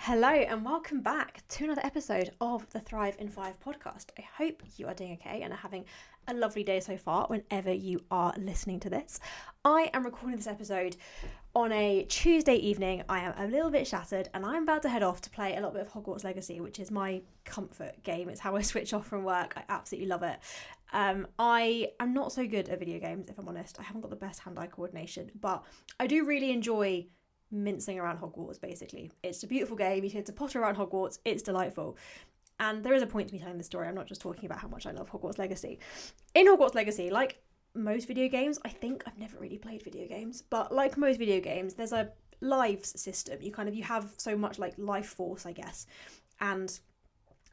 Hello and welcome back to another episode of the Thrive in 5 podcast. I hope you are doing okay and are having a lovely day so far whenever you are listening to this. I am recording this episode on a Tuesday evening. I am a little bit shattered and I'm about to head off to play a little bit of Hogwarts Legacy, which is my comfort game. It's how I switch off from work. I absolutely love it. I am not so good at video games, if I'm honest. I haven't got the best hand-eye coordination, but I do really enjoy mincing around Hogwarts. Basically, it's a beautiful game. You get to potter around Hogwarts. It's delightful, and there is a point to me telling this story. I'm not just talking about how much I love Hogwarts Legacy. In Hogwarts Legacy, like most video games, I think I've never really played video games, but like most video games, there's a lives system. You have so much like life force, I guess, and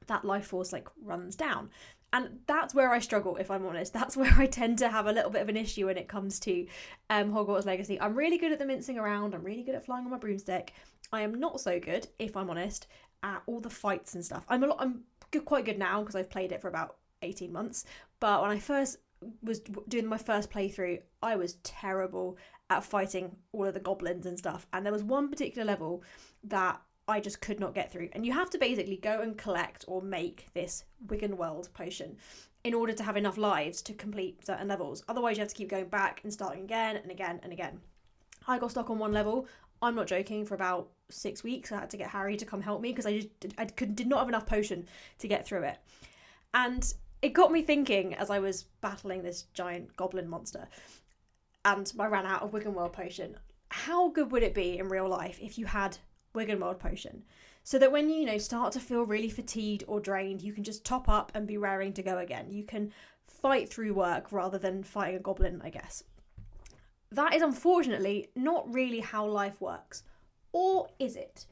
that life force like runs down. And that's where I struggle, if I'm honest. That's where I tend to have a little bit of an issue when it comes to Hogwarts Legacy. I'm really good at the mincing around. I'm really good at flying on my broomstick. I am not so good, if I'm honest, at all the fights and stuff. I'm quite good now because I've played it for about 18 months. But when I first was doing my first playthrough, I was terrible at fighting all of the goblins and stuff. And there was one particular level that I just could not get through. And you have to basically go and collect or make this Wiggenweld potion in order to have enough lives to complete certain levels. Otherwise, you have to keep going back and starting again and again and again. I got stuck on one level. I'm not joking, for about 6 weeks. I had to get Harry to come help me because I did not have enough potion to get through it. And it got me thinking as I was battling this giant goblin monster and I ran out of Wiggenweld potion. How good would it be in real life if you had Wiggenweld potion, so that when you start to feel really fatigued or drained, you can just top up and be raring to go again. You can fight through work rather than fighting a goblin, I guess. That is unfortunately not really how life works. Or is it?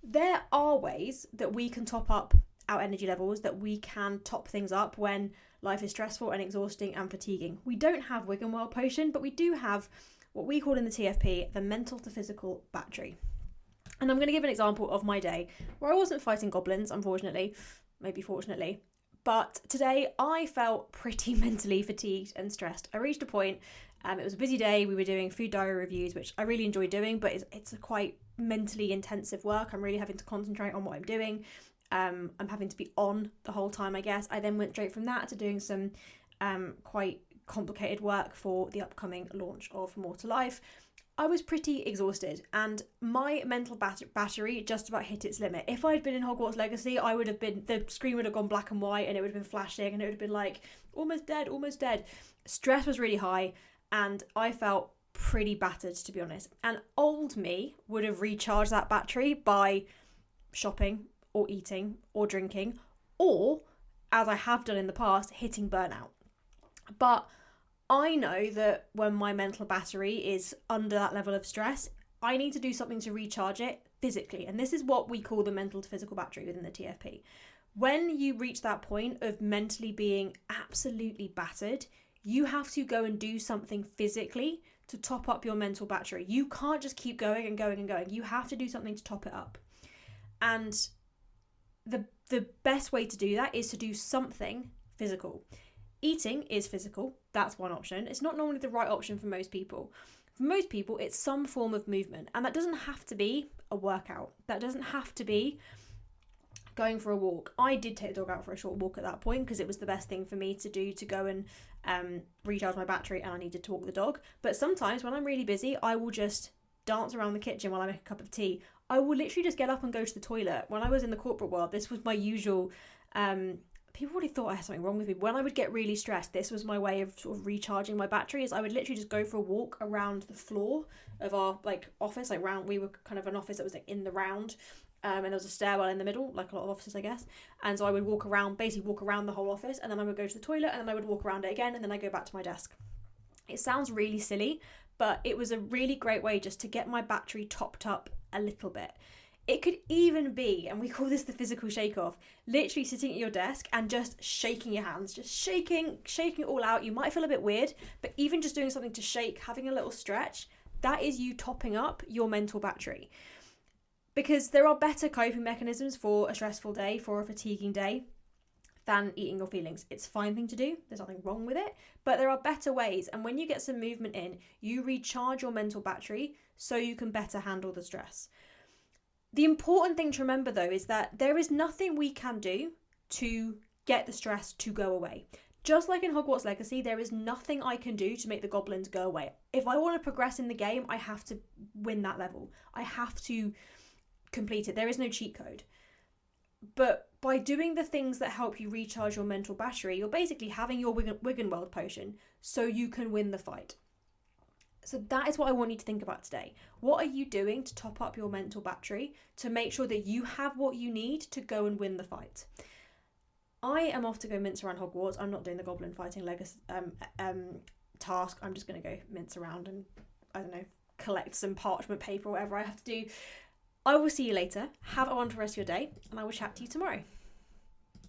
There are ways that we can top up our energy levels, that we can top things up when life is stressful and exhausting and fatiguing. We don't have Wiggenweld potion, but we do have what we call in the TFP the mental to physical battery. And I'm going to give an example of my day where I wasn't fighting goblins, unfortunately, maybe fortunately, but today I felt pretty mentally fatigued and stressed. I reached a point, it was a busy day, we were doing food diary reviews, which I really enjoy doing, but it's a quite mentally intensive work. I'm really having to concentrate on what I'm doing. I'm having to be on the whole time, I guess. I then went straight from that to doing some quite complicated work for the upcoming launch of More to Life. I was pretty exhausted and my mental battery just about hit its limit. If I'd been in Hogwarts Legacy, the screen would have gone black and white and it would have been flashing and it would have been like, almost dead, almost dead. Stress was really high and I felt pretty battered, to be honest. And old me would have recharged that battery by shopping or eating or drinking or, as I have done in the past, hitting burnout. But I know that when my mental battery is under that level of stress, I need to do something to recharge it physically. And this is what we call the mental to physical battery within the TFP. When you reach that point of mentally being absolutely battered, you have to go and do something physically to top up your mental battery. You can't just keep going and going and going. You have to do something to top it up. And the best way to do that is to do something physical. Eating is physical, that's one option. It's not normally the right option for most people. For most people, it's some form of movement, and that doesn't have to be a workout. That doesn't have to be going for a walk. I did take the dog out for a short walk at that point because it was the best thing for me to do to go and recharge my battery, and I needed to walk the dog. But sometimes when I'm really busy, I will just dance around the kitchen while I make a cup of tea. I will literally just get up and go to the toilet. When I was in the corporate world, this was my usual people already thought I had something wrong with me. When I would get really stressed, this was my way of sort of recharging my batteries. I would literally just go for a walk around the floor of our office. We were kind of an office that was in the round, and there was a stairwell in the middle, like a lot of offices, I guess. And so I would walk around the whole office, and then I would go to the toilet, and then I would walk around it again, and then I go back to my desk. It sounds really silly, but it was a really great way just to get my battery topped up a little bit. It could even be, and we call this the physical shake-off, literally sitting at your desk and just shaking your hands, just shaking it all out. You might feel a bit weird, but even just doing something to shake, having a little stretch, that is you topping up your mental battery. Because there are better coping mechanisms for a stressful day, for a fatiguing day, than eating your feelings. It's a fine thing to do. There's nothing wrong with it, but there are better ways. And when you get some movement in, you recharge your mental battery so you can better handle the stress. The important thing to remember, though, is that there is nothing we can do to get the stress to go away. Just like in Hogwarts Legacy, there is nothing I can do to make the goblins go away. If I want to progress in the game, I have to win that level. I have to complete it. There is no cheat code. But by doing the things that help you recharge your mental battery, you're basically having your Wiggenweld potion so you can win the fight. So that is what I want you to think about today. What are you doing to top up your mental battery to make sure that you have what you need to go and win the fight? I am off to go mince around Hogwarts. I'm not doing the goblin fighting legacy task. I'm just going to go mince around and, I don't know, collect some parchment paper or whatever I have to do. I will see you later. Have a wonderful rest of your day, and I will chat to you tomorrow.